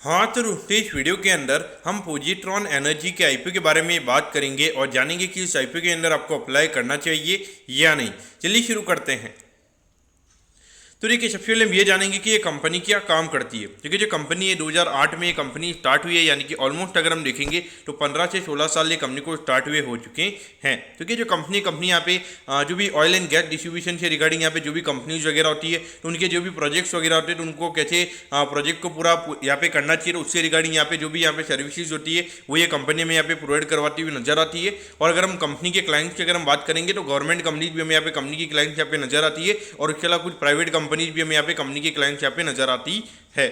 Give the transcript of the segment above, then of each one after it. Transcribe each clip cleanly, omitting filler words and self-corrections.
हाँ तो रुकते इस वीडियो के अंदर हम पोजिट्रॉन एनर्जी के आईपीओ के बारे में बात करेंगे और जानेंगे कि इस आईपीओ के अंदर आपको अप्लाई करना चाहिए या नहीं। चलिए शुरू करते हैं। तो देखिए, सबसे पहले हम ये जानेंगे कि ये कंपनी क्या काम करती है। क्योंकि जो कंपनी है 2008 में ये कंपनी स्टार्ट हुई है, यानी कि ऑलमोस्ट अगर हम देखेंगे तो 15 से 16 साल ये कंपनी को स्टार्ट हुए हो चुके हैं। क्योंकि जो कंपनी यहाँ पे जो भी ऑयल एंड गैस डिस्ट्रीब्यूशन से रिगार्डिंग यहाँ पे जो भी कंपनीज वगैरह होती है, तो उनके जो भी प्रोजेक्ट्स वगैरह होते हैं तो उनको कैसे प्रोजेक्ट को पूरा यहाँ पे करना चाहिए, तो उससे रिगार्डिंग यहाँ पे जो भी यहाँ पे सर्विसेज होती है वो ये कंपनी में यहाँ पे प्रोवाइड करवाती हुई नजर आती है। और अगर हम कंपनी के क्लाइंट्स की अगर हम बात करेंगे तो गवर्नमेंट कंपनीज भी हमें यहाँ पे कंपनी की क्लाइंट्स यहाँ पे नजर आती है, और उसके अलावा कुछ प्राइवेट कंपनीज भी हमें यहाँ पे कंपनी की क्लाइंट्स यहाँ पे नजर आती है।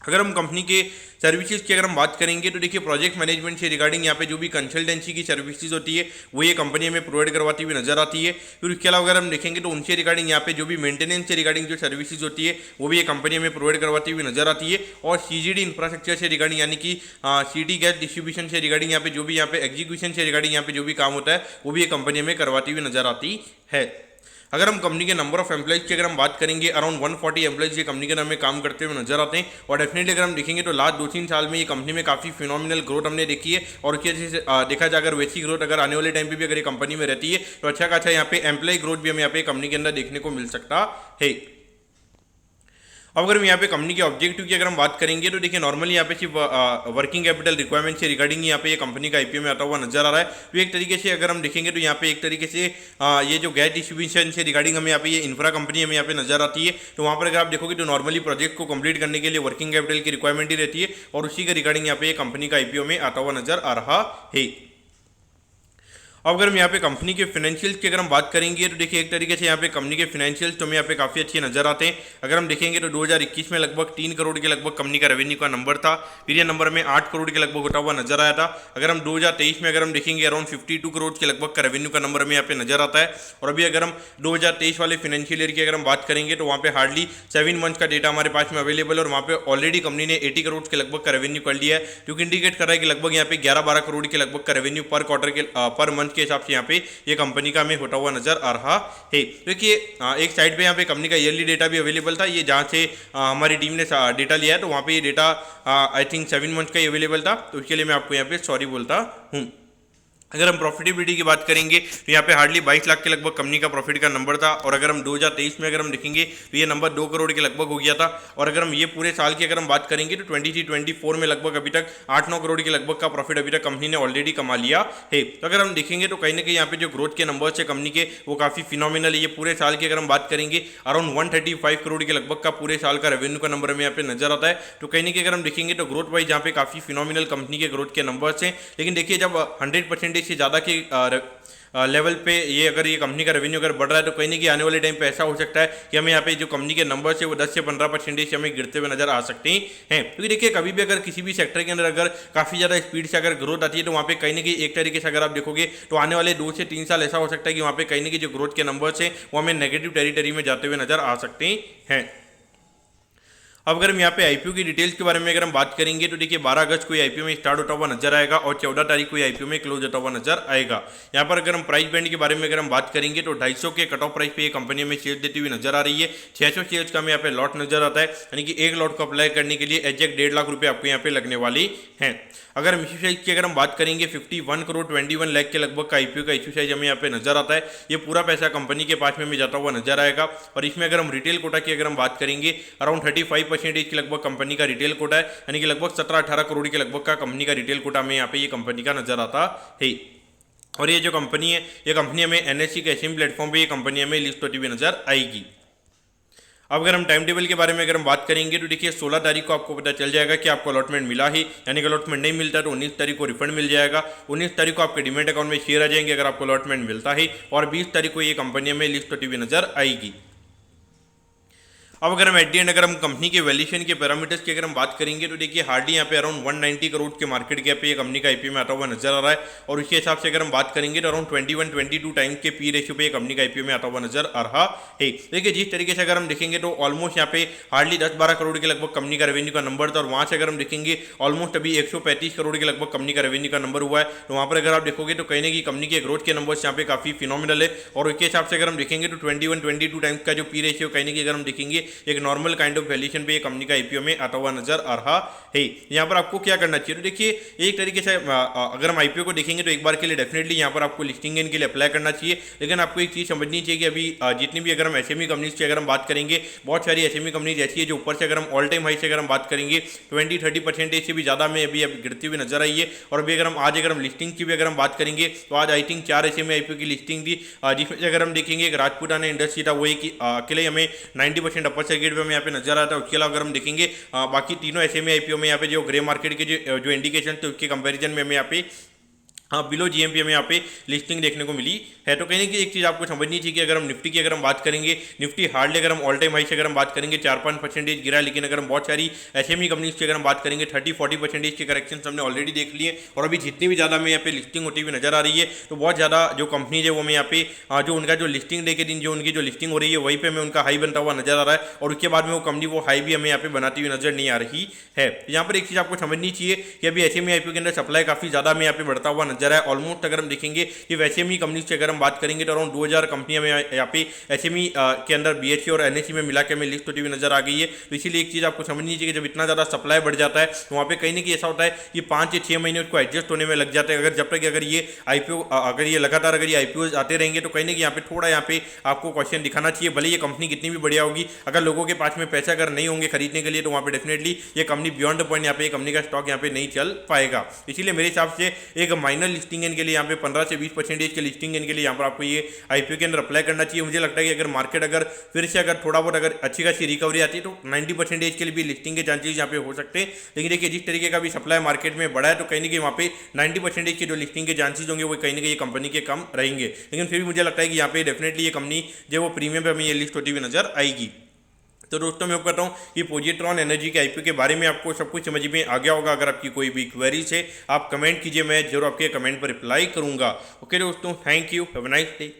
अगर हम कंपनी के सर्विसेज की अगर हम बात करेंगे तो देखिए, प्रोजेक्ट मैनेजमेंट से रिगार्डिंग यहाँ पे जो भी कंसल्टेंसी की सर्विसेज होती है वो ये कंपनी हमें प्रोवाइड करवाती हुई नजर आती है। फिर उसके अलावा अगर हम देखेंगे तो उनसे रिगार्डिंग यहाँ पे जो भी मेंटेनेंस से रिगार्डिंग जो सर्विसेज होती है वो भी ये कंपनी हमें प्रोवाइड करवाती हुई नजर आती है। और सीजीडी इंफ्रास्ट्रक्चर से रिगार्डिंग यानी कि सिटी गैस डिस्ट्रीब्यूशन से रिगार्डिंग यहाँ पे जो भी यहाँ पे एग्जीक्यूशन से रिगार्डिंग यहाँ पे जो भी काम होता है वो भी ये कंपनी हमें करवाती हुई नजर आती है। अगर हम कंपनी के नंबर ऑफ एम्प्लॉइज की अगर हम बात करेंगे, अराउंड 140 एम्प्लॉइज ये कंपनी के नाम में काम करते हुए नजर आते हैं। और डेफिनेटली अगर हम देखेंगे तो लास्ट 2-3 साल में ये कंपनी में काफ़ी फिनोमिनल ग्रोथ हमने देखी है। और उसकी वजह से देखा जाए, अगर वैसी ग्रोथ अगर आने वाले टाइम पे भी अगर ये कंपनी में रहती है तो अच्छा खासा यहाँ पे एम्प्लॉय ग्रोथ भी हमें यहाँ पे कंपनी के अंदर देखने को मिल सकता है। अब अगर हम यहाँ पे कंपनी के ऑब्जेक्टिव की अगर हम बात करेंगे तो देखिए, नॉर्मली यहाँ पे सिर्फ वर्किंग कैपिटल रिक्वायरमेंट से रिगार्डिंग यहाँ पे ये कंपनी का आईपीओ में आता हुआ नजर आ रहा है। तो एक तरीके से अगर हम देखेंगे तो यहाँ पे एक तरीके से ये जो गैस डिस्ट्रीब्यूशन से रिगार्डिंग हमें यहाँ पे ये इंफ्रा कंपनी हमें यहाँ पे नजर आती है। तो वहाँ पर अगर आप देखोगे तो नॉर्मली प्रोजेक्ट को कंप्लीट करने के लिए वर्किंग कैपिटल की रिक्वायरमेंट ही रहती है, और उसी के रिगार्डिंग यहाँ पे कंपनी का आईपीओ में आता हुआ नजर आ रहा है। अब अगर हम यहाँ पे कंपनी के फाइनेंशियल्स की अगर हम बात करेंगे तो देखिए, एक तरीके से यहाँ पे कंपनी के फाइनेंशियल्स तो हमें यहाँ पे काफ़ी अच्छे नजर आते हैं। अगर हम देखेंगे तो 2021 में लगभग 3 करोड़ के लगभग कंपनी का रेवेन्यू का नंबर था। फिर ये नंबर में 8 करोड़ के लगभग होता हुआ नजर आया था। अगर हम 2023 में अगर हम देखेंगे अराउंड 52 करोड़ के लगभग का रेवेन्यू का नंबर हमें यहाँ पे नजर आता है। और अभी अगर हम 2023 वाले फाइनेंशियल ईयर की अगर हम बात करेंगे तो वहाँ पे हार्डली 7 मंथ का डेटा हमारे पास में अवेलेबल है, और वहाँ पे ऑलरेडी कंपनी ने 80 करोड़ के लगभग का रेवेन्यू कर लिया है, जो कि इंडिकेट कर रहा है कि लगभग यहाँ पे 11-12 करोड़ के लगभग का रेवेन्यू पर क्वार्टर के पर मंथ के हिसाब से यहाँ पे ये कंपनी का हमें होता हुआ नजर आ रहा है। देखिए, एक साइड पे यहाँ पे कंपनी का ईयरली डेटा भी अवेलेबल था। ये जहाँ से हमारी टीम ने डेटा लिया है तो वहाँ पे ये डेटा आई थिंक 7 मंथ का ही अवेलेबल था, तो उसके लिए मैं आपको यहाँ पे सॉरी बोलता हूँ। अगर हम प्रॉफिटेबिलिटी की बात करेंगे तो यहाँ पे हार्डली 22 लाख के लगभग कंपनी का प्रॉफिट का नंबर था। और अगर हम 2023 में अगर हम देखेंगे तो ये नंबर 2 करोड़ के लगभग हो गया था। और अगर हम ये पूरे साल की अगर हम बात करेंगे तो 23-24 में लगभग अभी तक 8-9 करोड़ के लगभग का प्रॉफिट अभी तक कंपनी ने ऑलरेडी कमा लिया है। तो अगर हम देखेंगे तो कहीं ना कहीं यहाँ पे जो ग्रोथ के नंबर्स है कंपनी के वो काफ़ी फिनोमिनल है। ये पूरे साल की अगर हम बात करेंगे अराउंड 135 करोड़ के लगभग का पूरे साल का रेवेन्यू का नंबर हमें यहाँ पे नजर आता है। तो कहीं ना कहीं अगर हम देखेंगे तो ग्रोथ वाइज यहाँ पे काफ़ी फिनोमिनल कंपनी के ग्रोथ के नंबर्स हैं। लेकिन देखिए, जब 100% से ज़्यादा की लेवल पे ये अगर ये कंपनी का रेवेन्यू अगर बढ़ रहा है तो कहीं ना कहीं आने वाले टाइम पे ऐसा हो सकता है कि हमें यहाँ पे जो कंपनी के नंबर है वो 10 से 15% हमें गिरते हुए नजर आ सकते हैं। क्योंकि देखिए, कभी भी अगर किसी भी सेक्टर के अंदर अगर काफ़ी ज़्यादा स्पीड से अगर ग्रोथ आती है तो वहाँ पे कहीं ना कहीं एक तरीके से अगर आप देखोगे तो आने वाले 2 से 3 साल ऐसा हो सकता है कि वहाँ पे कहीं ना कहीं जो ग्रोथ के नंबर्स हैं वो हमें नेगेटिव टेरिटरी में जाते हुए नजर आ सकते हैं। अब अगर हम यहाँ पे आईपीओ की डिटेल्स के बारे में अगर हम बात करेंगे तो देखिए, 12 अगस्त को ये आईपीओ में स्टार्ट होता हुआ नजर आएगा और 14 तारीख को ये आईपीओ में क्लोज होता हुआ नजर आएगा। यहाँ पर अगर हम प्राइस बैंड के बारे में अगर हम बात करेंगे तो 250 के कट ऑफ प्राइस पे ये कंपनी में शेयर देती हुई नजर आ रही है। 600 शेयर्स का हमें यहाँ पे लॉट नजर आता है, यानी कि एक लॉट को अप्लाई करने के लिए एग्जैक्ट 1.5 लाख रुपये आपको यहाँ पे लगने वाली हैं। अगर हम इशू साइज की अगर हम बात करेंगे 51 करोड़ 21 लाख के लगभग का आईपीओ का इशू साइज हमें यहाँ पे नजर आता है। ये पूरा पैसा कंपनी के पास में जाता हुआ नजर आएगा। और इसमें अगर हम रिटेल कोटा की अगर हम बात करेंगे अराउंड 35% के लगभग कंपनी का रिटेल कोटा है, यानी कि लगभग 17-18 करोड़ के लगभग का कंपनी का रिटेल कोटा में यहाँ पे ये कंपनी का नजर आता है। और ये जो कंपनी है ये कंपनी हमें एनएससी के एसएम प्लेटफॉर्म पे ये कंपनी हमें लिस्ट होती हुई नजर आएगी। अब अगर हम टाइम टेबल के बारे में अगर हम बात करेंगे तो देखिए, 16 तारीख को आपको पता चल जाएगा कि आपको अलॉटमेंट मिला ही, यानी कि अलॉटमेंट नहीं मिलता तो 19 तारीख को रिफंड मिल जाएगा। 19 तारीख को आपके डीमेट अकाउंट में शेयर आ जाएंगे अगर आपको अलॉटमेंट मिलता है, और 20 तारीख को ये कंपनी में लिस्ट होती हुई नजर आएगी। अब अगर हम एट दी एंड अगर हम कंपनी के वैल्यूएशन के पैरामीटर्स की अगर हम बात करेंगे तो देखिए, हार्डली यहाँ पे अराउंड 190 करोड़ के मार्केट कैप पे ये कंपनी का आईपीओ में आता हुआ नजर आ रहा है। और उसके हिसाब से अगर हम बात करेंगे तो अराउंड 21-22 टाइम्स के पी रेशियो पे ये कंपनी का आईपीओ में आता हुआ नजर आ रहा है। देखिए, जिस तरीके से अगर हम देखेंगे तो ऑलमोस्ट यहाँ पे हार्डली 10-12 करोड़ के लगभग कंपनी का रेवेन्यू का नंबर था, और वहाँ से अगर हम देखेंगे ऑलमोस्ट अभी 135 करोड़ के लगभग कंपनी का रेवेन्यू का नंबर हुआ है। तो वहाँ पर अगर आप देखोगे तो कहीं ना कहीं कंपनी के ग्रोथ के नंबर्स यहाँ पे काफी फिनोमिनल है। और उसके हिसाब से अगर हम देखेंगे तो 21-22 टाइम्स का जो पी रेशियो कहीं ना कहीं अगर हम देखेंगे एक नॉर्मल काइंड ऑफ वैल्यूएशन पे ये कंपनी का आईपीओ में आता हुआ नजर आ रहा है। यहाँ पर आपको क्या करना चाहिए, तो देखिए एक तरीके से अगर हम आईपीओ को देखेंगे तो एक बार के लिए डेफिनेटली यहाँ पर आपको लिस्टिंग गेन के लिए अप्लाई करना चाहिए। लेकिन आपको एक चीज़ समझनी चाहिए कि अभी जितनी भी अगर हम एसएमई कंपनीज की अगर हम बात करेंगे, बहुत सारी एसएमई कंपनीज ऐसी है जो ऊपर से अगर हम ऑल टाइम हाई से अगर हम बात करेंगे 20-30% से भी ज़्यादा में अभी गिरती हुई नजर आई है। और अभी अगर हम लिस्टिंग की भी अगर हम बात करेंगे तो आज आई थिंक 4 एसएमई आईपीओ की लिस्टिंग थी, जिसमें अगर हम देखेंगे एक राजपूताना इंडस्ट्री था, वही कि अकेले हमें 90% अपर सर्किट पे हमें यहाँ पे नजर आता है। उसके अलावा अगर हम देखेंगे बाकी तीनों एसएमई आईपीओ में यहाँ पे जो ग्रे मार्केट के जो इंडिकेशन थे उसके कंपैरिजन में हमें यहाँ पे बिलो जीएमपी में यहाँ पे लिस्टिंग देखने को मिली है। तो कहीं ना कहीं एक चीज़ आपको समझनी चाहिए कि अगर हम निफ्टी की अगर हम बात करेंगे, निफ्टी हार्डली अगर हम ऑल टाइम हाई से अगर हम बात करेंगे 4-5% गिरा, लेकिन अगर हम बहुत सारी एसएमई कंपनीज की अगर हम बात करेंगे 30-40% के करेक्शन हमने ऑलरेडी देख लिए। और अभी जितनी भी ज़्यादा में यहाँ पे लिस्टिंग होती हुई नजर आ रही है, तो बहुत ज़्यादा जो कंपनीज है वो हमें यहाँ पे जो उनका जो लिस्टिंग डे के दिन जो उनकी जो लिस्टिंग हो रही है वहीं पर हमें उनका हाई बनता हुआ नजर आ रहा है। और उसके बाद में वो कंपनी वो हाई भी हमें यहाँ पे बनाती हुई नजर नहीं आ रही है। यहाँ पर एक चीज़ आपको समझनी चाहिए कि अभी एसएमई आईपीओ के अंदर सप्लाई काफ़ी ज़्यादा में यहाँ पे बढ़ता हुआ नजर है। ऑलमोस्ट अगर हम देखेंगे कि वैसे ही कंपनीज की अगर हम बात करेंगे तो अराउंड 2000 कंपनियां में यहाँ पे एसएमई के अंदर बीएचई और एनएसई में मिला के हमें लिस्ट होती हुई नजर आ गई है। तो इसीलिए एक चीज़ आपको समझनी चाहिए कि जब इतना ज़्यादा सप्लाई बढ़ जाता है तो वहाँ पे कहीं ना कहीं ऐसा होता है कि 5 से 6 महीने उसको एडजस्ट होने में लग जाते हैं। अगर जब तक अगर ये आईपीओ अगर ये लगातार अगर ये आईपीओ आते रहेंगे तो कहीं ना कहीं यहाँ पे थोड़ा यहाँ पे आपको क्वेश्चन दिखाना चाहिए। भले ये कंपनी कितनी भी बढ़िया होगी, अगर लोगों के पास में पैसा अगर नहीं होंगे खरीदने के लिए तो वहाँ पे डेफिनेटली ये कंपनी बियॉन्ड द पॉइंट यहाँ पे कंपनी का स्टॉक यहाँ पे नहीं चल पाएगा। इसीलिए मेरे हिसाब से एक माइनर लिस्टिंग इनके लिए यहाँ पे 15 से 20% के लिस्टिंग इनके लिए यहाँ पर आपको ये आईपीओ के अंदर अप्लाई करना चाहिए। मुझे लगता है कि अगर मार्केट अगर फिर से अगर थोड़ा बहुत अगर अच्छी खासी रिकवरी आती है तो 90% के लिए भी लिस्टिंग के चांसेस यहाँ पे हो सकते हैं। लेकिन देखिए जिस तरीके का भी सप्लाई मार्केट में बढ़ा है तो कहीं ना कहीं वहाँ पे 90% के जो लिस्टिंग के चांसेस होंगे वो कहीं ना कहीं कंपनी के कम रहेंगे। लेकिन फिर भी मुझे लगता है कि यहाँ पे डेफिनेटली ये कंपनी जो वो प्रीमियम पे हमें ये लिस्ट होती हुई नजर आएगी। तो दोस्तों मैं होप करता हूँ कि पोजिट्रॉन एनर्जी के आईपीओ के बारे में आपको सब कुछ समझ में आ गया होगा। अगर आपकी कोई भी क्वेरीज है आप कमेंट कीजिए, मैं जरूर आपके कमेंट पर रिप्लाई करूँगा। ओके दोस्तों, thank you, have a nice day.